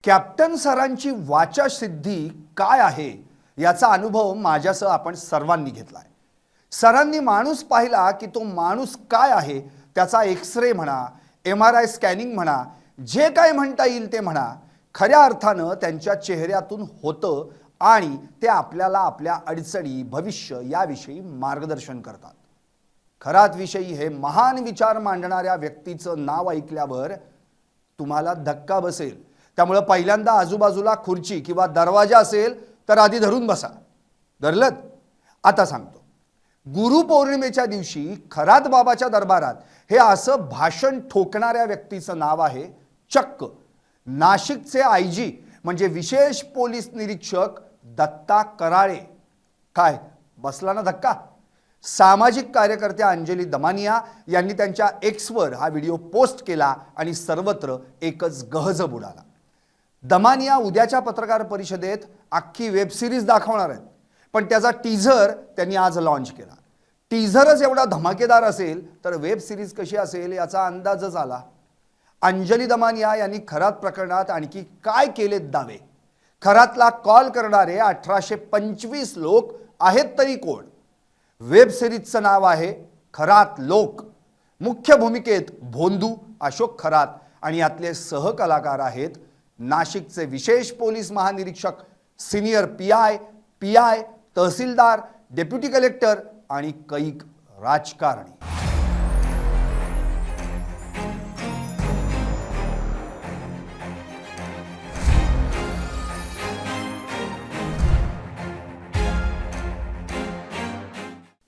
Captain सरांची वाचासिद्धी काय आहे याचा अनुभव माझ्यासह आपण सर्वांनी घेतलाय। सरांनी माणूस पाहिला की तो माणूस काय आहे त्याचा एक्सरे म्हणा, MRI स्कॅनिंग म्हणा, जे काय म्हणता येईल ते म्हणा, खऱ्या अर्थानं त्यांच्या चेहऱ्यातून होतं आणि ते आपल्याला आपल्या अडचणी, भविष्य याविषयी मार्गदर्शन करतात। खरात विषयी हे महान विचार मांडणाऱ्या व्यक्तीचं नाव ऐकल्यावर तुम्हाला धक्का बसेल। त्यामुळे पहिल्यांदा आजूबाजूला खुर्ची किंवा दरवाजा असेल तर आधी धरून बसा। धरलत? आता सांगतो। गुरुपौर्णिमेच्या दिवशी खरात बाबाच्या दरबारात हे असं भाषण ठोकणाऱ्या व्यक्तीचं नाव आहे चक्क नाशिकचे IG म्हणजे विशेष पोलीस निरीक्षक दत्ता कराळे। काय बसला ना धक्का? सामाजिक कार्यकर्त्या अंजली दमानिया यांनी त्यांच्या एक्सवर हा व्हिडिओ पोस्ट केला आणि सर्वत्र एकच गहज उडाला। दमानिया उद्याच्या पत्रकार परिषदेत अख्खी वेब सिरीज दाखवणार आहेत, पण त्याचा टीझर त्यांनी आज लॉन्च केला। टीझरच एवढा धमाकेदार असेल तर वेब सिरीज कशी असेल याचा अंदाजच आला। अंजली दमानिया यांनी खरात प्रकरणात आणखी काय केलेत दावे? खरातला कॉल करणारे 1825 लोक आहेत तरी कोण? वेब सिरीजचं नाव आहे खरात लोक। मुख्य भूमिकेत भोंदू, अशोक खरात आणि यातले सहकलाकार आहेत नाशिकचे विशेष पोलीस महानिरीक्षक, सिनियर PI, तहसीलदार, डेप्युटी कलेक्टर आणि कैक राजकारणी।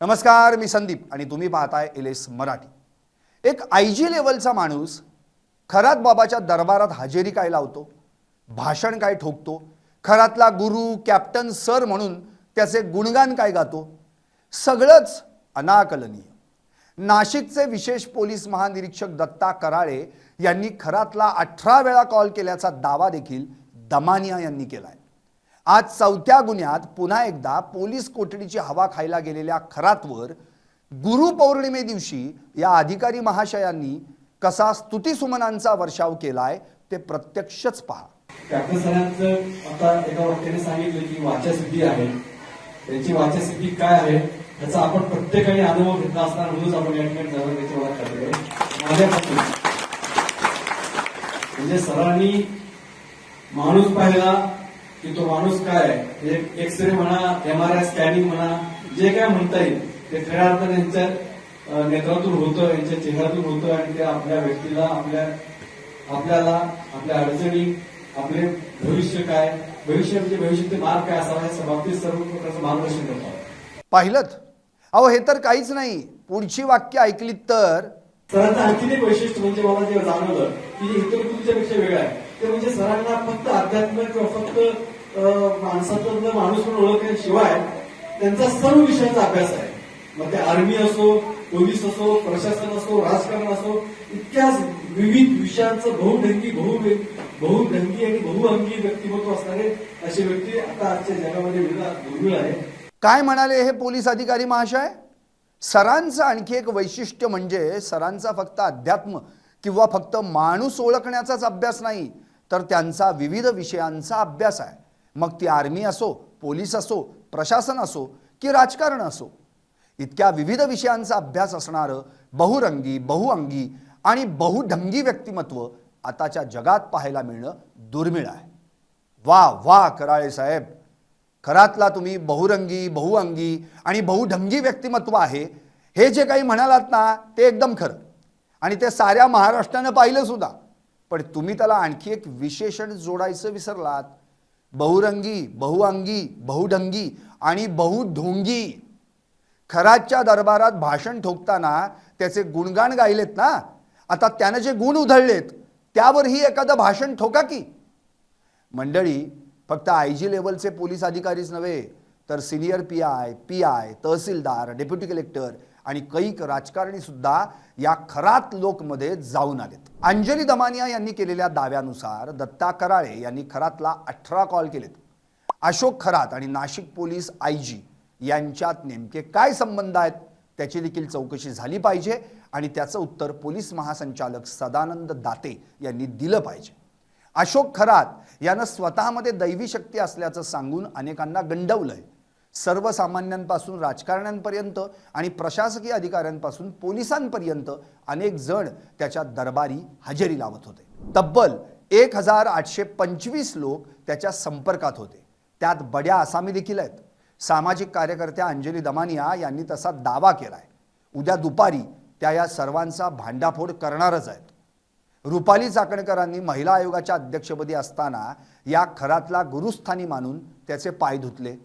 नमस्कार, मी संदीप आणि तुम्ही पाहताय LS मराठी। एक IG लेवलचा माणूस खरात बाबाच्या दरबारात हजेरी काय लावतो, भाषण काय ठोकतो, खरातला गुरु कॅप्टन सर म्हणून त्याचे गुणगान काय गातो, सगळंच अनाकलनीय। नाशिकचे विशेष पोलीस महानिरीक्षक दत्ता कराळे यांनी खरातला 18 वेळा कॉल केल्याचा दावा देखील दमानिया यांनी केलाय। आज 4थ्या गुन्ह्यात पुन्हा एकदा पोलीस कोठडीची हवा खायला गेलेल्या खरातवर गुरुपौर्णिमे दिवशी या अधिकारी महाशयांनी कसा स्तुतिसुमनांचा वर्षाव केलाय ते प्रत्यक्षच पहा। कॅप्टन सरांचं आता एका वाक्याने सांगितलं की वाचासिद्धी आहे। त्यांची वाचासिद्धी काय आहे याचा आपण प्रत्येकाने अनुभव घेतला असणार, म्हणूनच आपण या ठिकाणी जाऊन त्याची ओळख करतोय। माझ्यापासून म्हणजे सरांनी माणूस पाहिला की तो माणूस काय आहे, एक्सरे म्हणा, MRI स्कॅनिंग म्हणा, जे काय म्हणता येईल ते खऱ्या अर्थाने त्यांच्या नेत्रातून होतं, यांच्या चेहऱ्यातून होतं आणि ते आपल्या व्यक्तीला, आपल्याला आपल्या अडचणी, आपले भविष्य काय, भविष्य म्हणजे भविष्याचे मार्ग काय असावा या बाबतीत सर्व प्रकारचं मार्गदर्शन करतात। पाहिलंत? अहो हे तर काहीच नाही, पुढची वाक्य ऐकलीत तर सरांचं आणखी एक वैशिष्ट्य म्हणजे मला जे जाणवलं की इतर तुमच्यापेक्षा वेगळं आहे ते म्हणजे सरांना फक्त अध्यात्म किंवा फक्त माणसाचा माणूस म्हणून ओळखण्याशिवाय त्यांचा सर्व विषयांचा अभ्यास आहे। मग ते आर्मी असो, पोलीस असो, प्रशासन असो, राजकारण असो, इतक्या विविध विषयांचं बहुढंगी आणि बहुअंगी व्यक्तिमत्व असणारे असे व्यक्ती आता आजच्या जगामध्ये दुर्मिळ आहे। काय म्हणाले हे पोलीस अधिकारी महाशय? सरांचं आणखी एक वैशिष्ट्य म्हणजे सरांचा फक्त अध्यात्म किंवा फक्त माणूस ओळखण्याचाच अभ्यास नाही, तर त्यांचा विविध विषयांचा अभ्यास आहे। मग ती आर्मी असो, पोलीस असो, प्रशासन असो की राजकारण असो, इतक्या विविध विषयांचा अभ्यास असणारं बहुरंगी, बहुअंगी आणि बहुढंगी व्यक्तिमत्व आताच्या जगात पाहायला मिळणं दुर्मिळ आहे। वाह वाह कराळे साहेब, खरातला तुम्ही बहुरंगी, बहुअंगी आणि बहुढंगी व्यक्तिमत्व आहे हे जे काही म्हणालात ना ते एकदम खरं आणि ते साऱ्या महाराष्ट्रानं पाहिलं सुद्धा, पण तुम्ही त्याला आणखी एक विशेषण जोडायचं विसरलात। बहुरंगी, बहुअंगी, बहुढंगी आणि बहुढोंगी। खरातच्या दरबारात भाषण ठोकताना त्याचे गुणगान गायलेत ना, आता त्याने जे गुण उधळलेत त्यावरही एखादं भाषण ठोका की। मंडळी, फक्त IG लेवलचे पोलीस अधिकारीच नव्हे तर सिनियर PI, तहसीलदार, डेप्युटी कलेक्टर आणि कैक राजकारणी सुद्धा या खरात लोकमध्ये जाऊन आलेत। अंजली दमानिया यांनी केलेल्या दाव्यानुसार दत्ता कराळे यांनी खरातला 18 कॉल केलेत। अशोक खरात आणि नाशिक पोलीस IG यांच्यात नेमके काय संबंध आहेत त्याची देखील चौकशी झाली पाहिजे आणि त्याचं उत्तर पोलीस महासंचालक सदानंद दाते यांनी दिलं पाहिजे। अशोक खरात यानं स्वतःमध्ये दैवी शक्ती असल्याचं सांगून अनेकांना गंडवलंय. सर्वसामान्यांपासून राजकारण्यांपर्यंत आणि प्रशासकीय अधिकाऱ्यांपासून पोलिसांपर्यंत अनेक जण त्याच्या दरबारी हजेरी लावत होते. तब्बल 1825 लोक त्याच्या संपर्कात होते. त्यात बड्या आसामी देखील आहेत. सामाजिक कार्यकर्त्या अंजली दमानिया यांनी तसा दावा केलाय. उद्या दुपारी त्या या सर्वांचा भांडाफोड करणारच आहेत. रुपाली चाकणकरांनी महिला आयोगाच्या अध्यक्षपदी असताना या खरातला गुरुस्थानी मानून त्याचे पाय धुतले.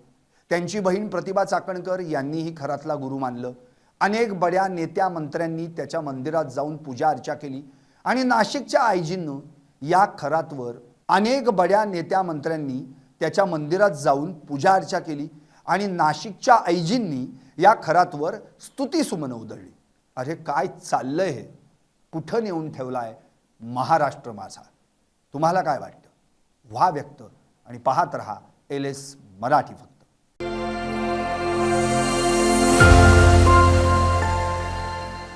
त्यांची बहीण प्रतिभा चाकणकर यांनीही खरातला गुरु मानलं. अनेक बड्या नेत्या मंत्र्यांनी त्याच्या मंदिरात जाऊन पूजा अर्चा केली आणि नाशिकच्या आयजींनं या खरातवर अनेक बड्या नेत्या मंत्र्यांनी त्याच्या मंदिरात जाऊन पूजा अर्चा केली आणि नाशिकच्या आयजींनी या खरातवर स्तुतीसुमनं उधळली. अरे काय चाललंय हे? कुठं नेऊन ठेवलाय महाराष्ट्र माझा? तुम्हाला काय वाटतं? व्हा व्यक्त आणि पाहत रहा LS मराठी फक्त.